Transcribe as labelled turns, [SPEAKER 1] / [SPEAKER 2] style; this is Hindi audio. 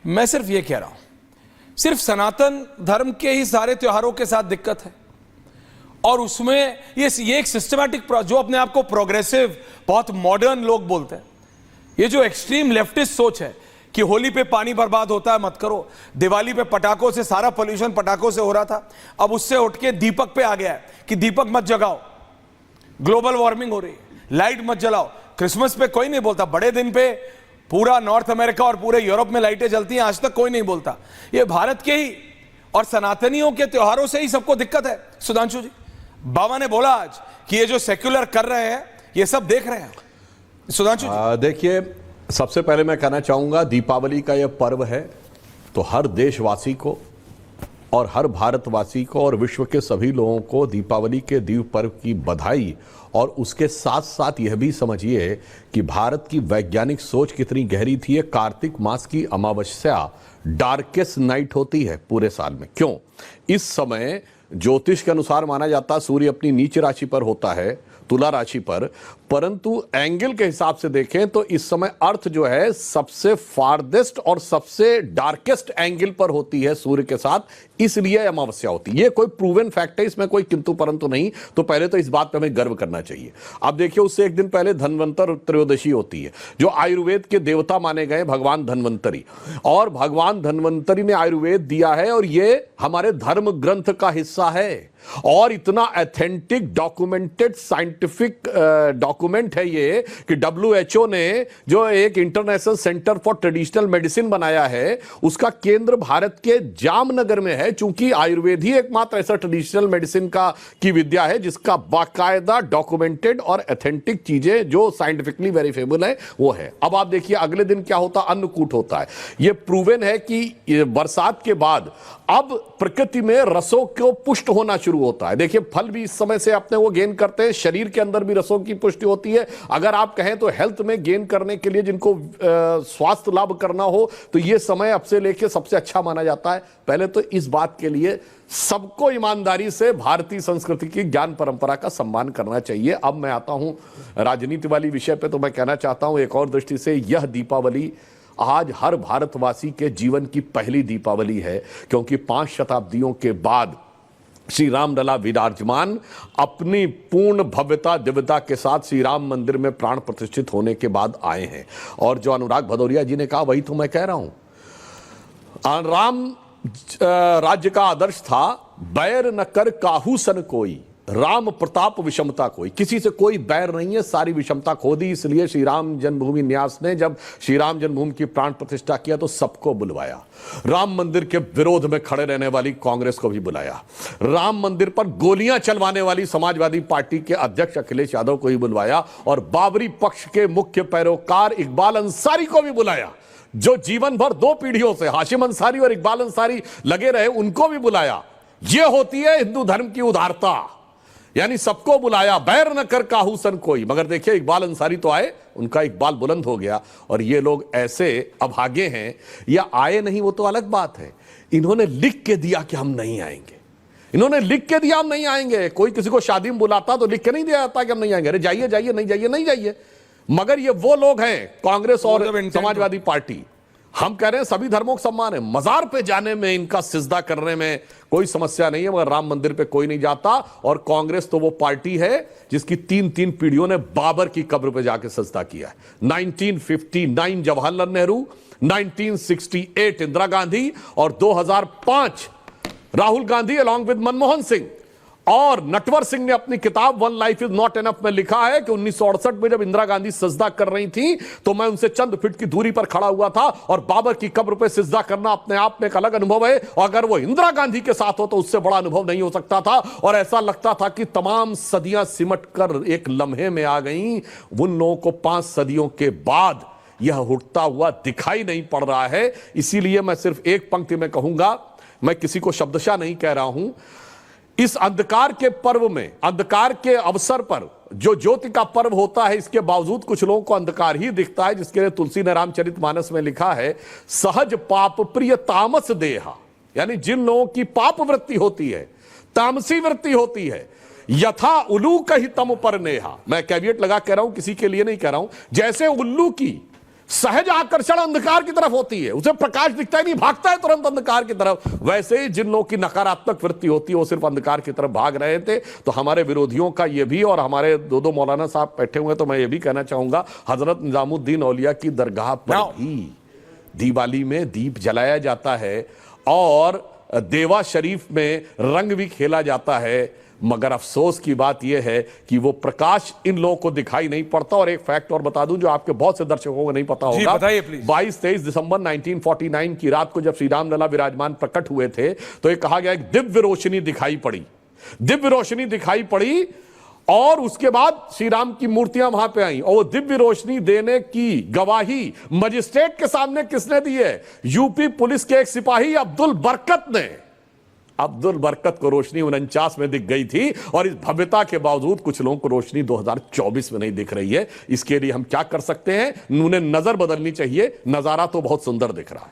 [SPEAKER 1] मैं सिर्फ ये कह रहा हूं, सिर्फ सनातन धर्म के ही सारे त्योहारों के साथ दिक्कत है और उसमें ये एक सिस्टमैटिक, जो अपने आप को प्रोग्रेसिव, बहुत मॉडर्न लोग बोलते हैं, ये जो एक्सट्रीम लेफ्टिस्ट सोच है कि होली पे पानी बर्बाद होता है मत करो, दिवाली पे पटाखों से, सारा पोल्यूशन पटाखों से हो रहा था, अब उससे उठ के दीपक पे आ गया है कि दीपक मत जगाओ, ग्लोबल वार्मिंग हो रही है, लाइट मत जलाओ। क्रिसमस पे कोई नहीं बोलता, बड़े दिन पे पूरा नॉर्थ अमेरिका और पूरे यूरोप में लाइटें जलती हैं, आज तक कोई नहीं बोलता। ये भारत के ही और सनातनियों के त्योहारों से ही सबको दिक्कत है। सुधांशु जी, बाबा ने बोला आज कि ये जो सेक्युलर कर रहे हैं ये सब देख रहे हैं। सुधांशु जी,
[SPEAKER 2] देखिए, सबसे पहले मैं कहना चाहूंगा, दीपावली का यह पर्व है तो हर देशवासी को और हर भारतवासी को और विश्व के सभी लोगों को दीपावली के दीप पर्व की बधाई। और उसके साथ साथ यह भी समझिए कि भारत की वैज्ञानिक सोच कितनी गहरी थी। ये कार्तिक मास की अमावस्या डार्केस्ट नाइट होती है पूरे साल में। क्यों? इस समय ज्योतिष के अनुसार माना जाता है सूर्य अपनी नीच राशि पर होता है, तुला राशि पर, परंतु एंगल के हिसाब से देखें तो इस समय अर्थ जो है सबसे फारदेस्ट और सबसे डार्केस्ट एंगल पर होती है सूर्य के साथ, इसलिए अमावस्या होती है। ये कोई प्रूवन फैक्ट है, इसमें कोई किंतु परंतु नहीं। तो पहले तो इस बात पे हमें गर्व करना चाहिए। अब देखिए, उससे एक दिन पहले धन्वंतर त्रयोदशी होती है, जो आयुर्वेद के देवता माने गए भगवान धन्वंतरी, और भगवान धन्वंतरी ने आयुर्वेद दिया है और ये हमारे धर्म ग्रंथ का हिस्सा है और इतना ऑथेंटिक डॉक्यूमेंटेड साइंटिफिक डॉक्यूमेंट है ये कि WHO ने जो एक international centre for traditional medicine बनाया है, उसका केंद्र भारत के जामनगर में है। चूंकि आयुर्वेद ही एकमात्र ऐसा ट्रेडिशनल मेडिसिन की विद्या है जिसका बाकायदा डॉक्यूमेंटेड और ऑथेंटिक चीजें जो साइंटिफिकली वेरीफेबल है वो है। अब आप देखिए, अगले दिन क्या होता, अन्नकूट होता है। यह प्रूवन है कि बरसात के बाद अब प्रकृति में रसों को पुष्ट होना शुरू होता है। देखिए, फल भी इस समय से अपने वो गेन करते हैं, शरीर के अंदर भी रसों की पुष्टि होती है। अगर आप कहें तो हेल्थ में गेन करने के लिए, जिनको स्वास्थ्य लाभ करना हो, तो ये समय अब से लेके सबसे अच्छा माना जाता है। पहले तो इस बात के लिए सबको ईमानदारी से भारतीय संस्कृति की ज्ञान परंपरा का सम्मान करना चाहिए। अब मैं आता हूं राजनीति वाली विषय पे, तो मैं कहना चाहता हूं एक और दृष्टि से, यह दीपावली आज हर भारतवासी के जीवन की पहली दीपावली है, क्योंकि 5 शताब्दियों के बाद श्री राम लला विराजमान अपनी पूर्ण भव्यता दिव्यता के साथ श्री राम मंदिर में प्राण प्रतिष्ठित होने के बाद आए हैं। और जो अनुराग भदौरिया जी ने कहा वही तो मैं कह रहा हूं। राम राज्य का आदर्श था, बैर न कर काहू सन कोई, राम प्रताप विषमता कोई। किसी से कोई बैर नहीं है, सारी विषमता खो दी। इसलिए श्री राम जन्मभूमि न्यास ने जब श्री राम जन्मभूमि की प्राण प्रतिष्ठा किया तो सबको बुलवाया। राम मंदिर के विरोध में खड़े रहने वाली कांग्रेस को भी बुलाया, राम मंदिर पर गोलियां चलवाने वाली समाजवादी पार्टी के अध्यक्ष अखिलेश यादव को भी बुलवाया, और बाबरी पक्ष के मुख्य पैरोकार इकबाल अंसारी को भी बुलाया, जो जीवन भर 2 पीढ़ियों से हाशिम अंसारी और इकबाल अंसारी लगे रहे, उनको भी बुलाया। यह होती है हिंदू धर्म की उदारता, यानी सबको बुलाया, बैर न कर काहू सन कोई। मगर देखिए, इकबाल अंसारी तो आए, उनका इकबाल बुलंद हो गया, और ये लोग ऐसे अभागे हैं, या आए नहीं वो तो अलग बात है, इन्होंने लिख के दिया कि हम नहीं आएंगे। इन्होंने लिख के दिया हम नहीं आएंगे। कोई किसी को शादी में बुलाता तो लिख के नहीं दिया जाता कि हम नहीं आएंगे, अरे जाइए जाइए, नहीं जाइए नहीं जाइए। मगर ये वो लोग हैं, कांग्रेस और समाजवादी पार्टी, हम कह रहे हैं सभी धर्मों का सम्मान है, मजार पे जाने में, इनका सिजदा करने में कोई समस्या नहीं है, मगर राम मंदिर पे कोई नहीं जाता। और कांग्रेस तो वो पार्टी है जिसकी 3 पीढ़ियों ने बाबर की कब्र पे जाके सजदा किया है। 1959 जवाहरलाल नेहरू, 1968 इंदिरा गांधी और 2005 राहुल गांधी अलॉन्ग विद मनमोहन सिंह। और नटवर सिंह ने अपनी किताब one life is not enough में लिखा है कि 1968 में जब इंदिरा गांधी सजदा कर रही थी तो मैं उनसे चंद फीट की दूरी पर खड़ा हुआ था, और बाबर की कब्र पे सजदा करना अपने आप में एक अलग अनुभव है, और अगर वो इंदिरा गांधी के साथ हो तो उससे बड़ा अनुभव नहीं हो सकता था। और ऐसा लगता था कि तमाम सदियां सिमट कर एक लम्हे में आ गई। उन लोगों को 5 सदियों के बाद यह उठता हुआ दिखाई नहीं पड़ रहा है। इसीलिए मैं सिर्फ एक पंक्ति में कहूंगा, मैं किसी को शब्दशः नहीं कह रहा हूं, इस अंधकार के पर्व में, अंधकार के अवसर पर जो ज्योति का पर्व होता है, इसके बावजूद कुछ लोगों को अंधकार ही दिखता है, जिसके लिए तुलसी ने रामचरितमानस में लिखा है, सहज पाप प्रिय तामस देहा, यानी जिन लोगों की पाप वृत्ति होती है, तामसी वृत्ति होती है, यथा उल्लू कही तम पर नेहा। मैं कैविएट लगा कह रहा हूं, किसी के लिए नहीं कह रहा हूं। जैसे उल्लू की सहज आकर्षण अंधकार की तरफ होती है, उसे प्रकाश दिखता ही नहीं, भागता है तुरंत अंधकार की तरफ। वैसे ही जिन लोगों की नकारात्मक वृत्ति होती है वो सिर्फ अंधकार की तरफ भाग रहे थे। तो हमारे विरोधियों का ये भी, और हमारे दो मौलाना साहब बैठे हुए, तो मैं ये भी कहना चाहूंगा, हजरत निजामुद्दीन औलिया की दरगाह पर भी दिवाली में दीप जलाया जाता है और देवा शरीफ में रंग भी खेला जाता है, मगर अफसोस की बात यह है कि वो प्रकाश इन लोगों को दिखाई नहीं पड़ता। और एक फैक्ट और बता दूं जो आपके बहुत से दर्शकों को नहीं पता होगा, 22-23 दिसंबर 1949 की रात को जब श्री राम लला विराजमान प्रकट हुए थे तो ये कहा गया एक दिव्य रोशनी दिखाई पड़ी, दिव्य रोशनी दिखाई पड़ी, और उसके बाद श्री राम की मूर्तियां वहां पे आई। और वो दिव्य रोशनी देने की गवाही मजिस्ट्रेट के सामने किसने दी है? यूपी पुलिस के एक सिपाही अब्दुल बरकत ने। अब्दुल बरकत को रोशनी 49 में दिख गई थी, और इस भव्यता के बावजूद कुछ लोगों को रोशनी 2024 में नहीं दिख रही है। इसके लिए हम क्या कर सकते हैं? उन्हें नजर बदलनी चाहिए। नजारा तो बहुत सुंदर दिख रहा है।